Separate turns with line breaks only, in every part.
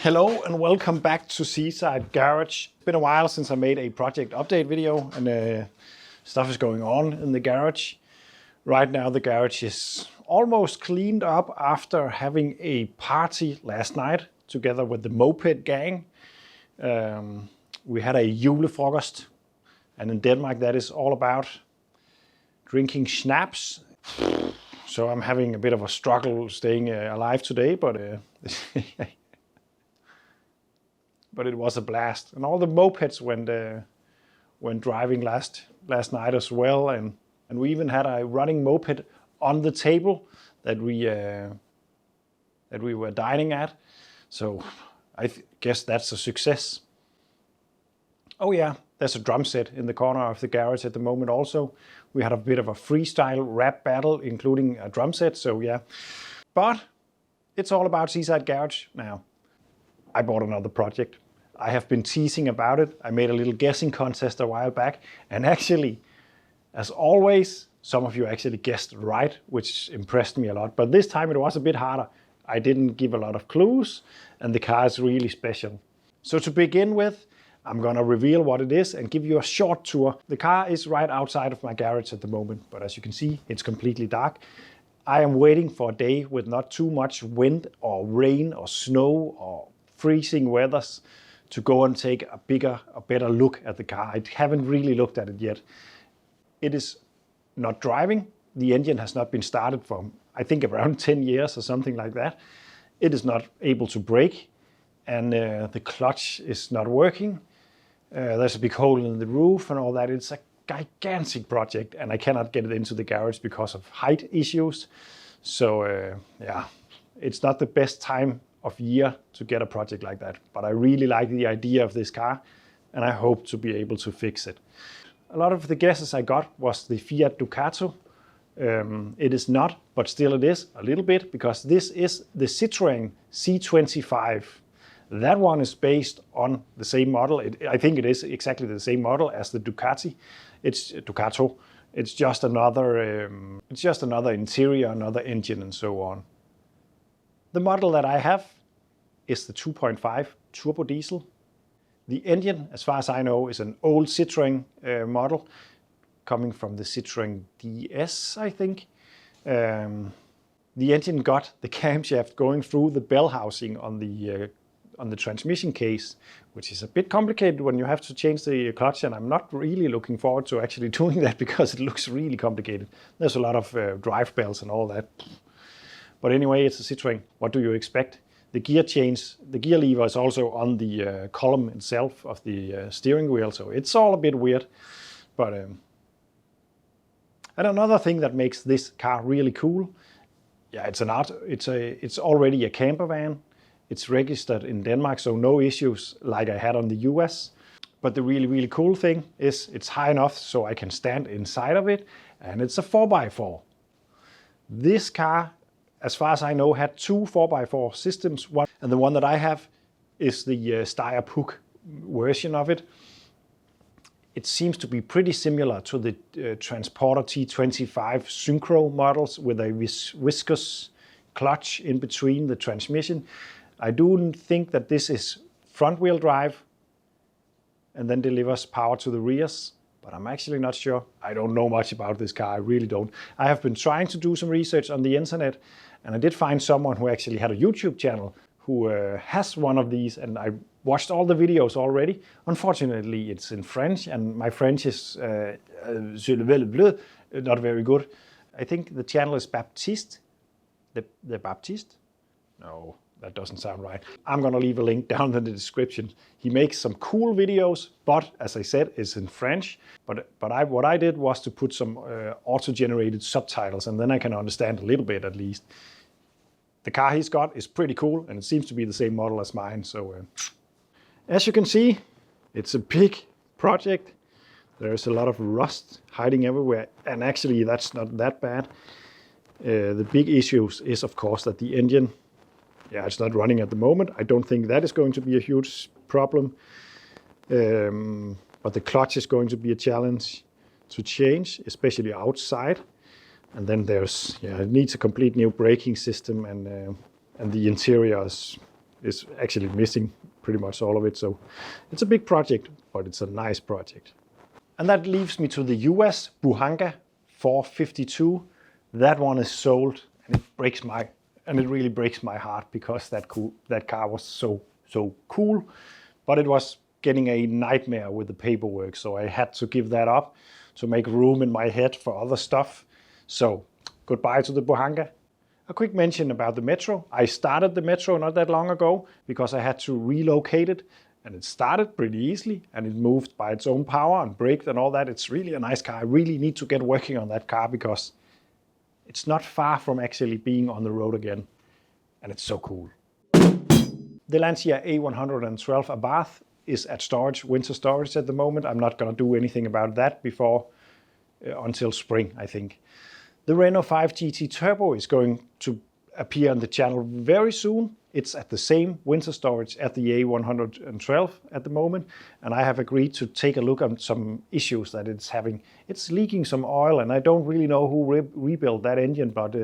Hello and welcome back to Seaside Garage. It's been a while since I made a project update video and stuff is going on in the garage. Right now the garage is almost cleaned up after having a party last night together with the moped gang. We had a julefrokost, and in Denmark that is all about drinking schnapps. So I'm having a bit of a struggle staying alive today, but but it was a blast. And all the mopeds went driving last night as well, and we even had a running moped on the table that we were dining at. So I guess that's a success. Oh yeah, there's a drum set in the corner of the garage at the moment also. We had a bit of a freestyle rap battle, including a drum set, so yeah. But it's all about Seaside Garage now. I bought another project. I have been teasing about it. I made a little guessing contest a while back, and actually, as always, some of you actually guessed right, which impressed me a lot. But this time it was a bit harder. I didn't give a lot of clues, and the car is really special. So to begin with, I'm gonna reveal what it is and give you a short tour. The car is right outside of my garage at the moment, but as you can see, it's completely dark. I am waiting for a day with not too much wind or rain or snow or freezing weathers to go and take a better look at the car. I haven't really looked at it yet. It is not driving. The engine has not been started for, I think, around 10 years or something like that. It is not able to brake, and the clutch is not working. There's a big hole in the roof and all that. It's a gigantic project, and I cannot get it into the garage because of height issues. So yeah, it's not the best time of year to get a project like that. But I really like the idea of this car, and I hope to be able to fix it. A lot of the guesses I got was the Fiat Ducato. It is not, but still it is a little bit, because this is the Citroen C25. That one is based on the same model. I think it is exactly the same model as the Ducati. It's Ducato. It's just another interior, another engine, and so on. The model that I have is the 2.5 turbo diesel. The engine, as far as I know, is an old Citroen model, coming from the Citroen DS, I think. The engine got the camshaft going through the bell housing on the transmission case, which is a bit complicated when you have to change the clutch, and I'm not really looking forward to actually doing that because it looks really complicated. There's a lot of drive bells and all that. But anyway, it's a Citroen. What do you expect? The gear change, the gear lever is also on the column itself of the steering wheel, so it's all a bit weird. But and another thing that makes this car really cool, yeah, it's already a camper van. It's registered in Denmark, so no issues like I had on the US. But the really cool thing is it's high enough so I can stand inside of it, and it's a 4x4. This car, as far as I know, had two 4x4 systems, and the one that I have is the Styer-Puch version of it. It seems to be pretty similar to the Transporter T25 Synchro models with a viscous clutch in between the transmission. I do think that this is front-wheel drive and then delivers power to the rears, but I'm actually not sure. I don't know much about this car, I really don't. I have been trying to do some research on the internet, and I did find someone who actually had a YouTube channel who has one of these, and I watched all the videos already. Unfortunately, it's in French, and my French is not very good. I think the channel is Baptiste. The Baptiste? No, that doesn't sound right. I'm gonna leave a link down in the description. He makes some cool videos, but as I said, it's in French. But what I did was to put some auto-generated subtitles, and then I can understand a little bit at least. The car he's got is pretty cool, and it seems to be the same model as mine. So as you can see, it's a big project. There's a lot of rust hiding everywhere, and actually that's not that bad. The big issue is, of course, that the engine, yeah, it's not running at the moment. I don't think that is going to be a huge problem. But the clutch is going to be a challenge to change, especially outside. And then there's, yeah, it needs a complete new braking system, and the interior is is actually missing pretty much all of it. So it's a big project, but it's a nice project. And that leaves me to the US Buhanka 452. That one is sold, and it really breaks my heart because that car was so cool, but it was getting a nightmare with the paperwork, so I had to give that up to make room in my head for other stuff. So goodbye to the Buhanka. A quick mention about the Metro. I started the Metro not that long ago because I had to relocate it, and it started pretty easily, and it moved by its own power and braked and all that. It's really a nice car. I really need to get working on that car because it's not far from actually being on the road again, and it's so cool. The Lancia A112 Abarth is at storage, winter storage at the moment. I'm not going to do anything about that until spring, I think. The Renault 5 GT Turbo is going to appear on the channel very soon. It's at the same winter storage at the A112 at the moment, and I have agreed to take a look at some issues that it's having. It's leaking some oil, and I don't really know who rebuilt that engine, but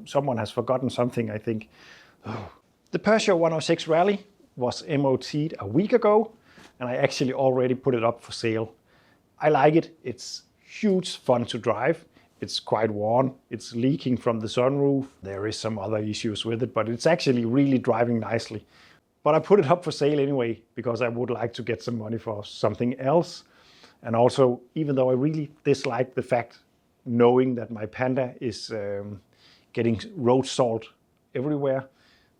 someone has forgotten something, I think. The Peugeot 106 Rallye was MOT'd a week ago, and I actually already put it up for sale. I like it. It's huge fun to drive. It's quite worn. It's leaking from the sunroof. There is some other issues with it, but it's actually really driving nicely. But I put it up for sale anyway because I would like to get some money for something else. And also, even though I really dislike the fact knowing that my Panda is getting road salt everywhere,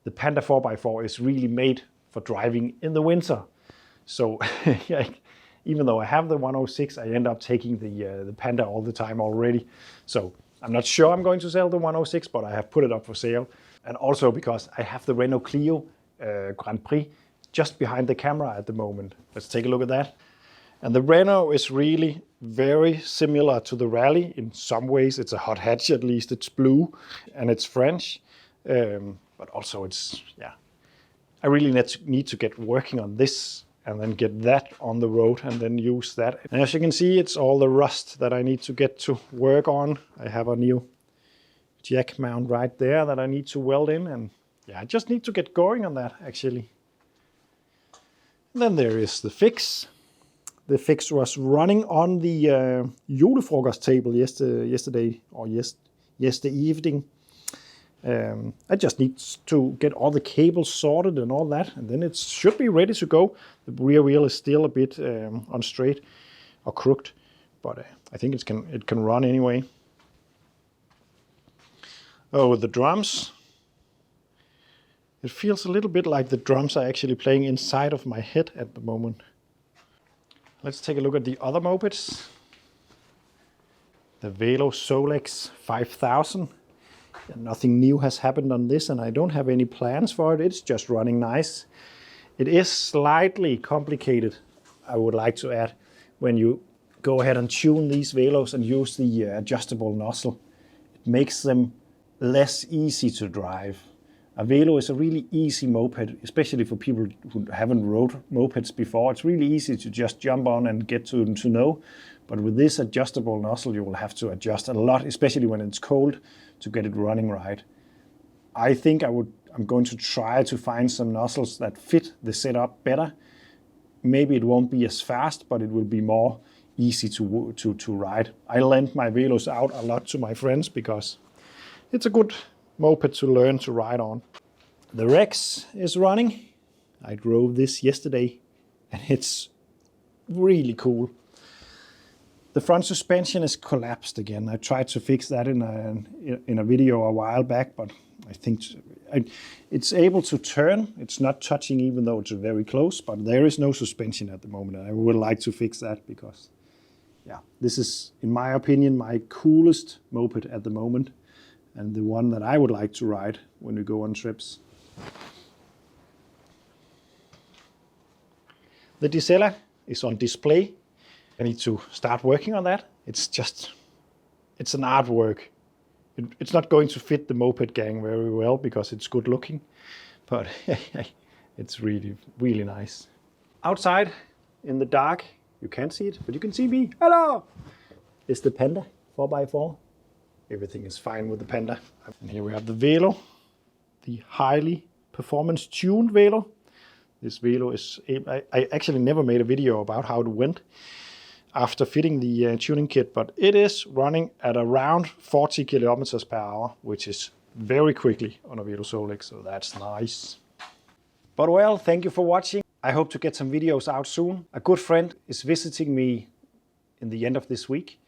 the Panda 4x4 is really made for driving in the winter. So even though I have the 106, I end up taking the Panda all the time already. So I'm not sure I'm going to sell the 106, but I have put it up for sale. And also because I have the Renault Clio Grand Prix just behind the camera at the moment. Let's take a look at that. And the Renault is really very similar to the Rallye in some ways. It's a hot hatch, at least. It's blue and it's French. But also it's, I really need to get working on this and then get that on the road and then use that. And as you can see, it's all the rust that I need to get to work on. I have a new jack mount right there that I need to weld in, and I just need to get going on that actually. And then there is the fix. The fix was running on the julefrokost table yesterday evening. I just need to get all the cables sorted and all that, and then it should be ready to go. The rear wheel is still a bit unstraight or crooked, but I think it can run anyway. Oh, the drums. It feels a little bit like the drums are actually playing inside of my head at the moment. Let's take a look at the other mopeds. The Velo Solex 5000. Nothing new has happened on this, and I don't have any plans for it. It's just running nice. It is slightly complicated, I would like to add, when you go ahead and tune these Velos and use the adjustable nozzle. It makes them less easy to drive. A Velo is a really easy moped, especially for people who haven't rode mopeds before. It's really easy to just jump on and get to know. But with this adjustable nozzle, you will have to adjust a lot, especially when it's cold, to get it running right. I think I'm going to try to find some nozzles that fit the setup better. Maybe it won't be as fast, but it will be more easy to ride. I lend my Velos out a lot to my friends because it's a good moped to learn to ride on. The Rex is running. I drove this yesterday and it's really cool. The front suspension is collapsed again. I tried to fix that in a video a while back, but I think it's able to turn. It's not touching even though it's very close, but there is no suspension at the moment. I would like to fix that because, this is, in my opinion, my coolest moped at the moment and the one that I would like to ride when we go on trips. The Diesella is on display. I need to start working on that. It's an artwork. It's not going to fit the moped gang very well because it's good looking, but it's really, really nice. Outside in the dark, you can't see it, but you can see me. Hello! It's the Panda 4x4. Everything is fine with the Panda. And here we have the Velo, the highly performance tuned Velo. This Velo is, I actually never made a video about how it went after fitting the tuning kit, but it is running at around 40 kilometers per hour, which is very quickly on a Velo Solex, so that's nice. But well, thank you for watching. I hope to get some videos out soon. A good friend is visiting me in the end of this week,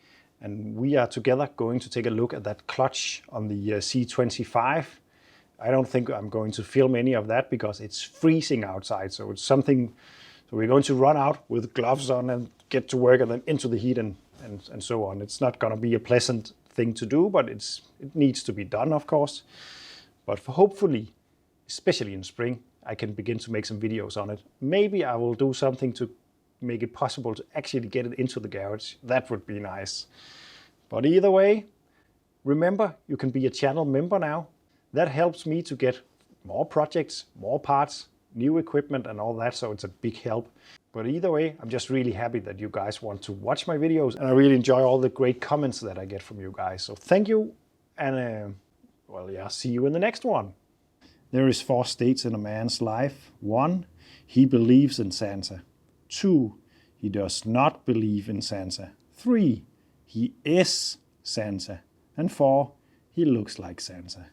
and we are together going to take a look at that clutch on the C25. I don't think I'm going to film any of that because it's freezing outside, so it's something, so we're going to run out with gloves on and get to work and then into the heat and so on. It's not going to be a pleasant thing to do, but it needs to be done, of course. But hopefully, especially in spring, I can begin to make some videos on it. Maybe I will do something to make it possible to actually get it into the garage. That would be nice. But either way, remember, you can be a channel member now. That helps me to get more projects, more parts, new equipment and all that, so it's a big help. But either way, I'm just really happy that you guys want to watch my videos, and I really enjoy all the great comments that I get from you guys. So thank you, and well, yeah, see you in the next one. There is 4 states in a man's life. 1, he believes in Santa. 2, he does not believe in Santa. 3, he is Santa. And 4, he looks like Santa.